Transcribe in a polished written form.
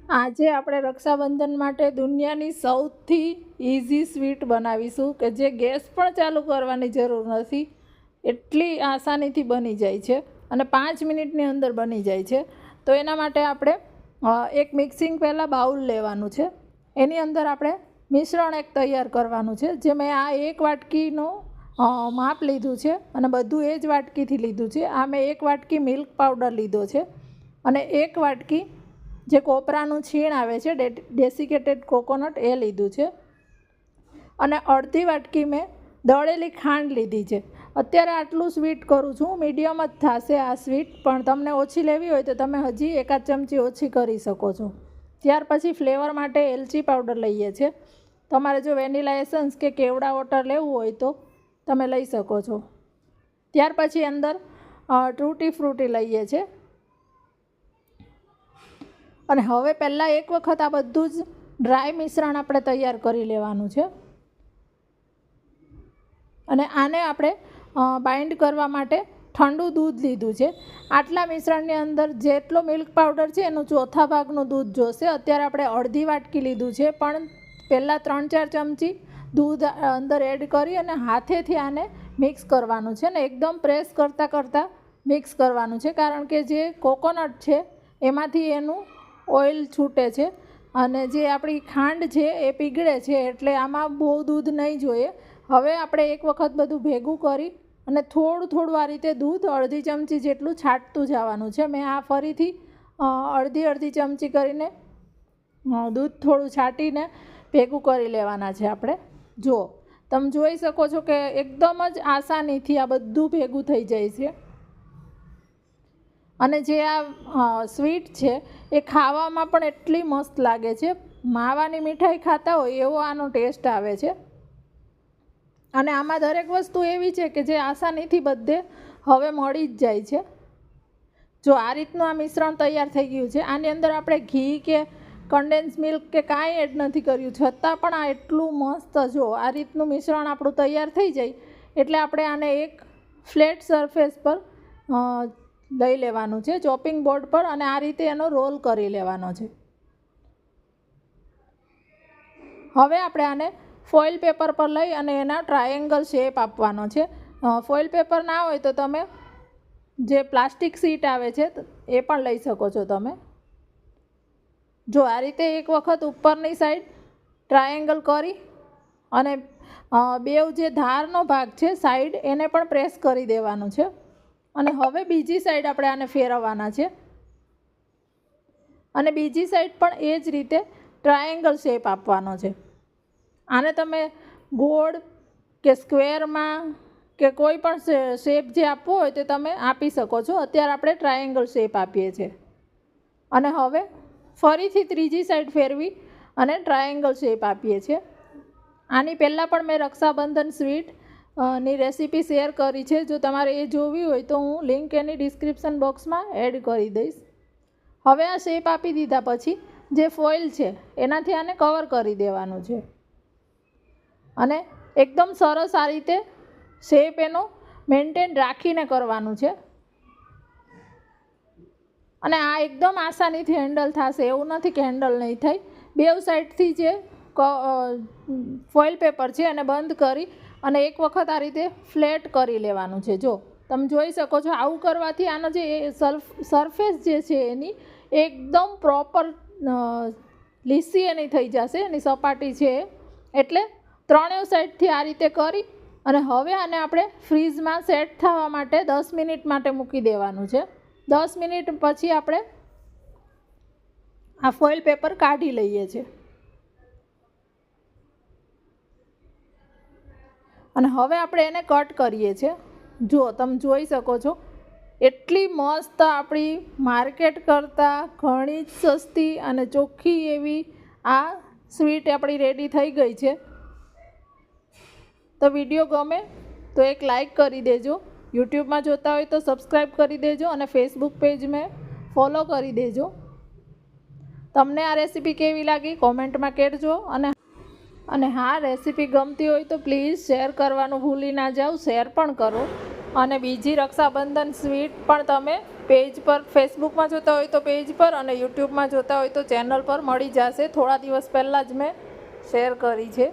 આજે આપણે રક્ષાબંધન માટે દુનિયાની સૌથી ઇઝી સ્વીટ બનાવીશું કે જે ગેસ પણ ચાલુ કરવાની જરૂર નથી, એટલી આસાનીથી બની જાય છે અને 5 મિનિટની અંદર બની જાય છે. તો એના માટે આપણે એક મિક્સિંગ પહેલાં બાઉલ લેવાનું છે. એની અંદર આપણે મિશ્રણ એક તૈયાર કરવાનું છે. જે મેં આ 1 વાટકીનું માપ લીધું છે અને બધું એ જ વાટકીથી લીધું છે. આ મેં 1 વાટકી મિલ્ક પાવડર લીધો છે અને 1 વાટકી જે કોપરાનું છીણ આવે છે ડેસિકેટેડ કોકોનટ એ લીધું છે અને અડધી વાટકી મેં દળેલી ખાંડ લીધી છે. અત્યારે આટલું સ્વીટ કરું છું, મીડિયમ જ થશે આ સ્વીટ, પણ તમને ઓછી લેવી હોય તો તમે હજી 1 ચમચી ઓછી કરી શકો છો. ત્યાર પછી ફ્લેવર માટે એલચી પાવડર લઈએ છીએ. તમારે જો વેનીલા એસન્સ કે કેવડા વોટર લેવું હોય તો તમે લઈ શકો છો. ત્યાર પછી અંદર ટૂટી ફ્રૂટી લઈએ છીએ અને હવે પહેલાં એક વખત આ બધું જ ડ્રાય મિશ્રણ આપણે તૈયાર કરી લેવાનું છે અને આને આપણે બાઇન્ડ કરવા માટે ઠંડુ દૂધ લીધું છે. આટલા મિશ્રણની અંદર જેટલો મિલ્ક પાવડર છે એનું ચોથા ભાગનું દૂધ જોશે. અત્યારે આપણે અડધી વાટકી લીધું છે, પણ પહેલાં 3-4 ચમચી દૂધ અંદર એડ કરી અને હાથેથી આને મિક્સ કરવાનું છે ને એકદમ પ્રેસ કરતાં મિક્સ કરવાનું છે, કારણ કે જે કોકોનટ છે એમાંથી એનું ઓઇલ છૂટે છે અને જે આપણી ખાંડ છે એ પીગળે છે, એટલે આમાં બહુ દૂધ નહીં જોઈએ. હવે આપણે એક વખત બધું ભેગું કરી અને થોડું આ રીતે દૂધ અડધી ચમચી જેટલું છાંટતું જવાનું છે. મેં આ ફરીથી અડધી ચમચી કરીને દૂધ થોડું છાંટીને ભેગું કરી લેવાના છે આપણે. જુઓ, તમે જોઈ શકો છો કે એકદમ જ આસાનીથી આ બધું ભેગું થઈ જાય છે અને જે આ સ્વીટ છે એ ખાવામાં પણ એટલી મસ્ત લાગે છે. માવાની મીઠાઈ ખાતા હોય એવો આનો ટેસ્ટ આવે છે અને આમાં દરેક વસ્તુ એવી છે કે જે આસાનીથી બધે હવે મળી જ જાય છે. જો આ રીતનું આ મિશ્રણ તૈયાર થઈ ગયું છે, આની અંદર આપણે ઘી કે કન્ડેન્સ મિલ્ક કે કાંઈ એડ નથી કર્યું, છતાં પણ આ એટલું મસ્ત, જો આ રીતનું મિશ્રણ આપણું તૈયાર થઈ જાય એટલે આપણે આને એક ફ્લેટ સરફેસ પર લઈ લેવાનું છે, ચોપિંગ બોર્ડ પર, અને આ રીતે એનો રોલ કરી લેવાનો છે. હવે આપણે આને ફોઇલ પેપર પર લઈ અને એના ટ્રાયેંગલ શેપ આપવાનો છે. ફોઇલ પેપર ના હોય તો તમે જે પ્લાસ્ટિક શીટ આવે છે એ પણ લઈ શકો છો તમે. જો આ રીતે એક વખત ઉપરની સાઈડ ટ્રાયેંગલ કરી અને બેવ જે ધારનો ભાગ છે સાઈડ એને પણ પ્રેસ કરી દેવાનું છે અને હવે બીજી સાઈડ આપણે આને ફેરવવાના છે અને બીજી સાઈડ પણ એ જ રીતે ટ્રાયેંગલ શેપ આપવાનો છે. આને તમે ગોળ કે સ્ક્વેરમાં કે કોઈ પણ શેપ જે આપવો હોય તે તમે આપી શકો છો. અત્યારે આપણે ટ્રાયેંગલ શેપ આપીએ છીએ અને હવે ફરીથી ત્રીજી સાઈડ ફેરવી અને ટ્રાયેંગલ શેપ આપીએ છીએ. આની પહેલાં પણ મેં રક્ષાબંધન સ્વીટ ની રેસીપી શેર કરી છે. જો તમારે એ જોવી હોય તો હું લિંક એની ડિસ્ક્રિપ્શન બોક્સમાં એડ કરી દઈશ. હવે આ શેપ આપી દીધા પછી જે ફોઇલ છે એનાથી આને કવર કરી દેવાનું છે અને એકદમ સરસ આ રીતે શેપ એનો મેન્ટેન રાખીને કરવાનું છે અને આ એકદમ આસાનીથી હેન્ડલ થશે, એવું નથી કે હેન્ડલ નહીં થાય. બેવ સાઈડથી જે ફોઇલ પેપર છે એને બંધ કરી અને એક વખત આ રીતે ફ્લેટ કરી લેવાનું છે. જો તમે જોઈ શકો છો, આવું કરવાથી આનો જે સરફેસ જે છે એની એકદમ પ્રોપર લીસી એની થઈ જશે, એની સપાટી છે. એટલે ત્રણેય સાઈડથી આ રીતે કરી અને હવે આને આપણે ફ્રીઝમાં સેટ થવા માટે 10 મિનિટ માટે મૂકી દેવાનું છે. 10 મિનિટ પછી આપણે આ ફોઇલ પેપર કાઢી લઈએ છીએ અને હવે આપણે એને કટ કરીએ છીએ. જુઓ, તમે જોઈ શકો છો એટલી મસ્ત આપણી માર્કેટ કરતાં ઘણી જ સસ્તી અને ચોખ્ખી એવી આ સ્વીટ આપણી રેડી થઈ ગઈ છે. તો વિડીયો ગમે તો એક લાઈક કરી દેજો, યુટ્યુબમાં જોતા હોય તો સબસ્ક્રાઈબ કરી દેજો અને ફેસબુક પેજ મેં ફોલો કરી દેજો. તમને આ રેસીપી કેવી લાગી કોમેન્ટમાં કહેજો અને હા, રેસીપી ગમતી હોય તો પ્લીઝ શેર કરવાનું ભૂલી ના જાઓ, શેર પણ કરો અને બીજી રક્ષાબંધન સ્વીટ પણ તમે પેજ પર, ફેસબુકમાં જોતા હોય તો પેજ પર, અને યુટ્યુબમાં જોતા હોય તો ચેનલ પર મળી જશે. થોડા દિવસ પહેલાં જ મેં શેર કરી છે.